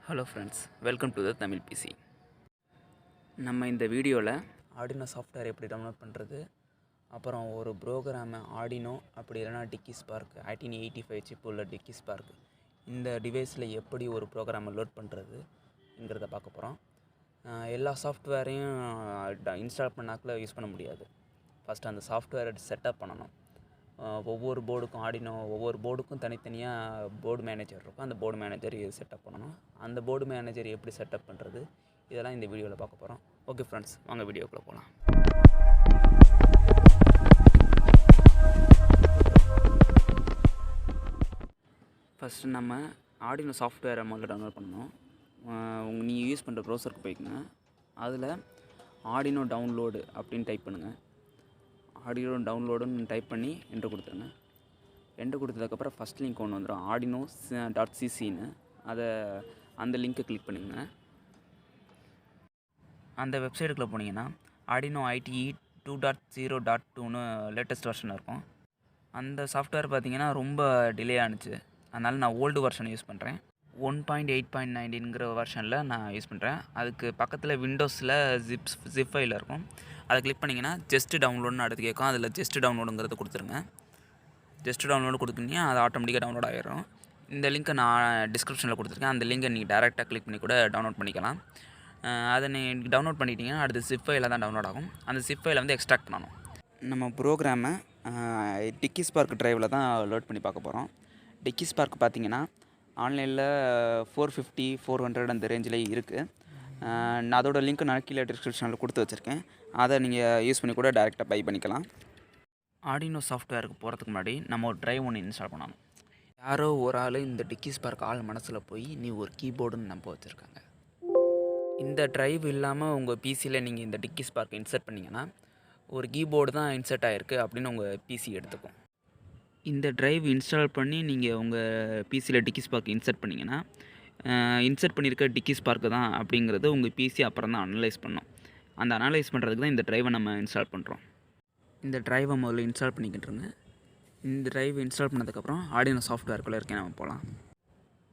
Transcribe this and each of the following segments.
Hello friends, welcome to the Tamil PC. நம்ம இந்த வீடியோவில் ஆர்டினோ சாஃப்ட்வேர் எப்படி டவுன்லோட் பண்ணுறது, அப்புறம் ஒரு ப்ரோக்ராமை ஆர்டினோ அப்படி இல்லைனா டிகிஸ்பார்க் 1885 சிப் உள்ள டிகிஸ்பார்க் இந்த டிவைஸில் எப்படி ஒரு ப்ரோக்ராமை லோட் பண்ணுறதுங்கிறத பார்க்க போகிறோம். எல்லா சாஃப்ட்வேரையும் இன்ஸ்டால் பண்ணாக்கில் யூஸ் பண்ண முடியாது. ஃபஸ்ட்டு அந்த சாஃப்ட்வேரை செட்டப் பண்ணணும். ஒவ்வொரு போர்டுக்கும் ஒவ்வொரு போர்டுக்கும் தனித்தனியாக போர்டு மேனேஜர் இருக்கும். அந்த போர்டு மேனேஜர் இது செட்டப் பண்ணணும். அந்த போர்டு மேனேஜர் எப்படி செட்டப் பண்ணுறது இதெல்லாம் இந்த வீடியோவில் பார்க்க போகிறோம். ஓகே ஃப்ரெண்ட்ஸ், வாங்க வீடியோக்குள்ளே போகலாம். ஃபஸ்ட்டு நம்ம ஆர்டினோ சாஃப்ட்வேரை முதல்ல டவுன்லோட் பண்ணணும். நீங்கள் யூஸ் பண்ணுற ப்ரௌசருக்கு போய்க்குங்க. அதில் ஆர்டினோ டவுன்லோடு அப்படின்னு டைப் பண்ணுங்கள். ஆர்டினோ டவுன்லோடுன்னு டைப் பண்ணி என்ட்ரு கொடுத்துருங்க. என்ட்ரு கொடுத்ததுக்கப்புறம் ஃபஸ்ட் லிங்க் ஒன்று வந்துடும், arduino.ccன்னு. அந்த லிங்க்கை கிளிக் பண்ணுங்க. அந்த வெப்சைட்டுக்குள்ளே போனீங்கன்னா arduino ITE 2.0.2ன்னு லேட்டஸ்ட் வெர்ஷன் இருக்கும். அந்த சாஃப்ட்வேர் பார்த்தீங்கன்னா ரொம்ப டிலே ஆணுச்சு. அதனால் நான் ஓல்டு வெர்ஷன் யூஸ் பண்ணுறேன். 1.8.19ங்கிற வெர்ஷனில் நான் யூஸ் பண்ணுறேன். அதுக்கு பக்கத்தில் விண்டோஸில் ஜிப் ஃபைல் இருக்கும். அதை கிளிக் பண்ணிங்கன்னா ஜஸ்ட் டவுன்லோடுன்னு அடுத்து கேட்கும். அதில் ஜஸ்ட் டவுன்லோடுங்கிறத கொடுத்துருங்க. ஜஸ்ட் டவுன்லோடு கொடுத்துட்டீங்கன்னா அது ஆட்டோமேட்டிக்காக டவுன்லோட் ஆகிடும். இந்த லிங்க்கை நான் டிஸ்கிரிப்ஷனில் கொடுத்துருக்கேன். அந்த லிங்கை நீங்கள் டேரெக்டாக கிளிக் பண்ணி கூட டவுன்லோட் பண்ணிக்கலாம். அதை நீங்கள் டவுன்லோட் பண்ணிட்டீங்கன்னா அடுத்து ஜிப் ஃபைலில் தான் டவுன்லோட் ஆகும். அந்த ஜிப் ஃபைலை வந்து எக்ஸ்ட்ராக்ட் பண்ணணும். நம்ம ப்ரோக்ராமை டிகிஸ்பார்க் ட்ரைவில் தான் லோட் பண்ணி பார்க்க போகிறோம். டிகிஸ்பார்க் பார்த்தீங்கன்னா ஆன்லைனில் 450, 400 அந்த ரேஞ்சில் இருக்குது. நான் அதோட லிங்க் நான் கீழே டிஸ்கிரிப்ஷனில் கொடுத்து வச்சுருக்கேன். அதை நீங்கள் யூஸ் பண்ணி கூட டேரெக்டாக பை பண்ணிக்கலாம். ஆர்டினோ சாஃப்ட்வேருக்கு போகிறதுக்கு முன்னாடி நம்ம ஒரு ட்ரைவ் ஒன்று இன்ஸ்டால் பண்ணணும். யாரோ ஒரு ஆள் இந்த டிகிஸ்பார்க் ஆள் மனசில் போய் நீ ஒரு கீபோர்டுன்னு நம்ப வச்சுருக்காங்க. இந்த ட்ரைவ் இல்லாமல் உங்கள் பிசியில் நீங்கள் இந்த டிகிஸ்பார்க் இன்சர்ட் பண்ணிங்கன்னா ஒரு கீபோர்டு தான் இன்சர்ட் ஆகிருக்கு அப்படின்னு உங்கள் பிசி எடுத்துக்கும். இந்த ட்ரைவ் இன்ஸ்டால் பண்ணி நீங்கள் உங்கள் பிசியில் டிகிஸ்பார்க் இன்சர்ட் பண்ணிங்கன்னா இன்சர்ட் பண்ணியிருக்க டிகிஸ்பார்க் தான் அப்படிங்கிறது உங்கள் பிசி அப்புறம் தான் அனலைஸ் பண்ணோம். அந்த அனலைஸ் பண்ணுறதுக்கு தான் இந்த ட்ரைவை நம்ம இன்ஸ்டால் பண்ணுறோம். இந்த ட்ரைவை முதல்ல இன்ஸ்டால் பண்ணிக்கிட்டுருங்க. இந்த ட்ரைவ் இன்ஸ்டால் பண்ணதுக்கப்புறம் ஆர்டினோ சாஃப்ட்வேருக்குள்ளே இருக்கேன் நம்ம போகலாம்.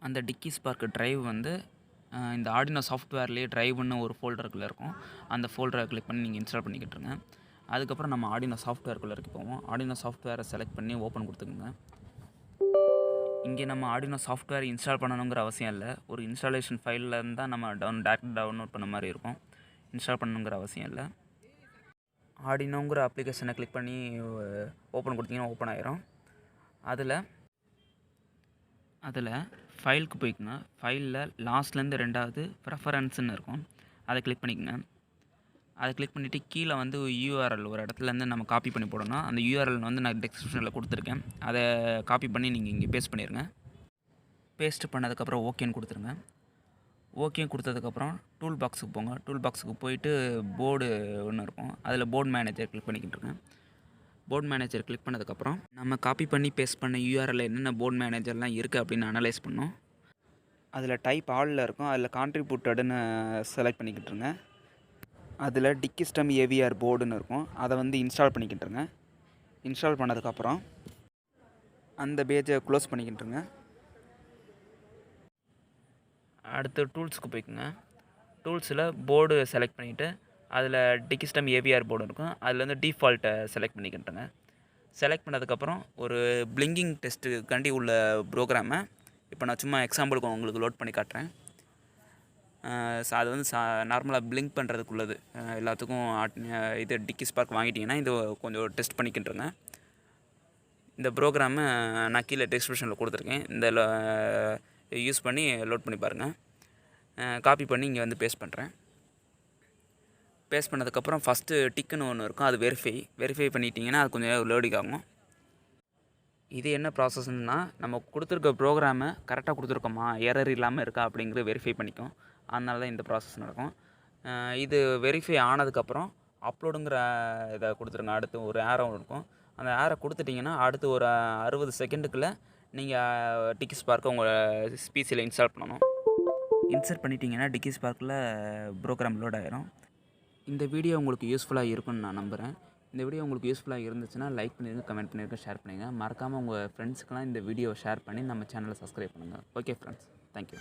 அந்த டிகிஸ்பார்க் ட்ரைவ் வந்து இந்த ஆர்டினோ சாஃப்ட்வேர்லேயே ட்ரைவ்னு ஒரு ஃபோல்டருக்குள்ளே இருக்கும். அந்த ஃபோல்டரை கிளிக் பண்ணி நீங்கள் இன்ஸ்டால் பண்ணிக்கிட்டுருங்க. அதுக்கப்புறம் நம்ம ஆர்டினோ சாஃப்ட்வேருக்குள்ளே இருக்க போவோம். ஆர்டினோ சாஃப்ட்வேரை செலக்ட் பண்ணி ஓப்பன் கொடுத்துக்குங்க. இங்கே நம்ம ஆர்டினோ சாஃப்ட்வேர் இன்ஸ்டால் பண்ணணுங்கிற அவசியம் இல்லை. ஒரு இன்ஸ்டாலேஷன் ஃபைலில் இருந்தால் நம்ம டேரெக்டாக டவுன்லோட் பண்ண மாதிரி இருக்கும். இன்ஸ்டால் பண்ணணுங்கிற அவசியம் இல்லை. ஆர்டினோங்கிற அப்ளிகேஷனை கிளிக் பண்ணி ஓப்பன் கொடுத்தீங்கன்னா ஓப்பன் ஆகிரும். அதில் ஃபைலுக்கு போய்க்குங்க. ஃபைலில் லாஸ்ட்லேருந்து ரெண்டாவது ப்ரெஃபரன்ஸ்னு இருக்கும். அதை கிளிக் பண்ணிக்கோங்க. அதை கிளிக் பண்ணிவிட்டு கீழே வந்து யூஆர்எல் ஒரு இடத்துலேருந்து நம்ம காப்பி பண்ணி போடணும். அந்த யூஆர்எல் வந்து நான் டிஸ்கிரிப்ஷனில் கொடுத்துருக்கேன். அதை காப்பி பண்ணி நீங்கள் இங்கே பேஸ்ட் பண்ணிடுங்க. பேஸ்ட் பண்ணதுக்கப்புறம் ஓகேன்னு கொடுத்துருங்க. ஓகே கொடுத்ததுக்கப்புறம் டூல் பாக்ஸுக்கு போங்க. டூல் பாக்ஸுக்கு போயிட்டு போர்டு ஒன்று இருக்கும். அதில் போர்டு மேனேஜர் கிளிக் பண்ணிக்கிட்டுருங்க. போர்டு மேனேஜர் கிளிக் பண்ணதுக்கப்புறம் நம்ம காப்பி பண்ணி பேஸ்ட் பண்ண யூஆர்எல் என்னென்ன போர்டு மேனேஜர்லாம் இருக்குது அப்படின்னு அனலைஸ் பண்ணோம். அதில் டைப் ஆலில் இருக்கும். அதில் கான்ட்ரிபியூட்டடுன்னு செலக்ட் பண்ணிக்கிட்டுருங்க. அதில் டிகிஸ்டம் ஏவிஆர் போர்டுன்னு இருக்கும். அதை வந்து இன்ஸ்டால் பண்ணிக்கிட்டுருங்க. இன்ஸ்டால் பண்ணதுக்கப்புறம் அந்த பேஜை க்ளோஸ் பண்ணிக்கிட்டுருங்க. அடுத்து டூல்ஸுக்கு போய்க்குங்க. டூல்ஸில் போர்டு செலக்ட் பண்ணிவிட்டு அதில் டிகிஸ்டம் ஏவிஆர் போர்டு இருக்கும். அதில் வந்து டிஃபால்ட்டை செலக்ட் பண்ணிக்கிட்டுருங்க. செலக்ட் பண்ணதுக்கப்புறம் ஒரு பிளிங்கிங் டெஸ்ட்டுக்காண்டி உள்ள ப்ரோக்ராமை இப்போ நான் சும்மா எக்ஸாம்பிளுக்கு உங்களுக்கு லோட் பண்ணி காட்டுறேன். அது வந்து நார்மலாக பிளிங்க் பண்ணுறதுக்குள்ளது. எல்லாத்துக்கும் இது டிகிஸ்பார்க் வாங்கிட்டிங்கன்னா இது கொஞ்சம் டெஸ்ட் பண்ணிக்கிட்டுருங்க. இந்த ப்ரோக்ராமை நான் கீழே டிஸ்கிரிப்ஷனில் கொடுத்துருக்கேன். இந்த யூஸ் பண்ணி லோட் பண்ணி பாருங்கள். காப்பி பண்ணி இங்கே வந்து பேஸ்ட் பண்ணுறேன். பேஸ்ட் பண்ணதுக்கப்புறம் ஃபஸ்ட்டு டிக்குன்னு ஒன்று இருக்கும். அது வெரிஃபை பண்ணிட்டீங்கன்னா அது கொஞ்சம் லோடிங் ஆகும். இது என்ன ப்ராசஸ்ன்னா நம்ம கொடுத்துருக்க ப்ரோக்ராமை கரெக்டாக கொடுத்துருக்கோமா, எரர் இல்லாமல் இருக்கா அப்படிங்கிறது வெரிஃபை பண்ணிக்கும். அதனால தான் இந்த ப்ராசஸ் நடக்கும். இது வெரிஃபை ஆனதுக்கப்புறம் அப்லோடுங்கிற இதை கொடுத்துருங்க. அடுத்து ஒரு ஏரோ இருக்கும். அந்த ஏரை கொடுத்துட்டிங்கன்னா அடுத்து ஒரு 60 செகண்டுக்குள்ளே நீங்கள் டிகிஸ்பார்க்கை உங்கள் பிசியில் இன்ஸ்டால் பண்ணணும். இன்ஸ்டால் பண்ணிட்டீங்கன்னா டிகிஸ்பார்க்கில் ப்ரோக்ராம் லோட் ஆகிரும். இந்த வீடியோ உங்களுக்கு யூஸ்ஃபுல்லாக இருக்கும்னு நான் நம்புகிறேன். இந்த வீடியோ உங்களுக்கு யூஸ்ஃபுல்லாக இருந்துச்சுன்னா லைக் பண்ணிடுங்க, கமெண்ட் பண்ணிடுங்க, ஷேர் பண்ணுங்கள். மறக்காமல் உங்கள் ஃப்ரெண்ட்ஸ்க்கெலாம் இந்த வீடியோவை ஷேர் பண்ணி நம்ம சேனலை சப்ஸ்கிரைப் பண்ணுங்கள். Okay friends, thank you.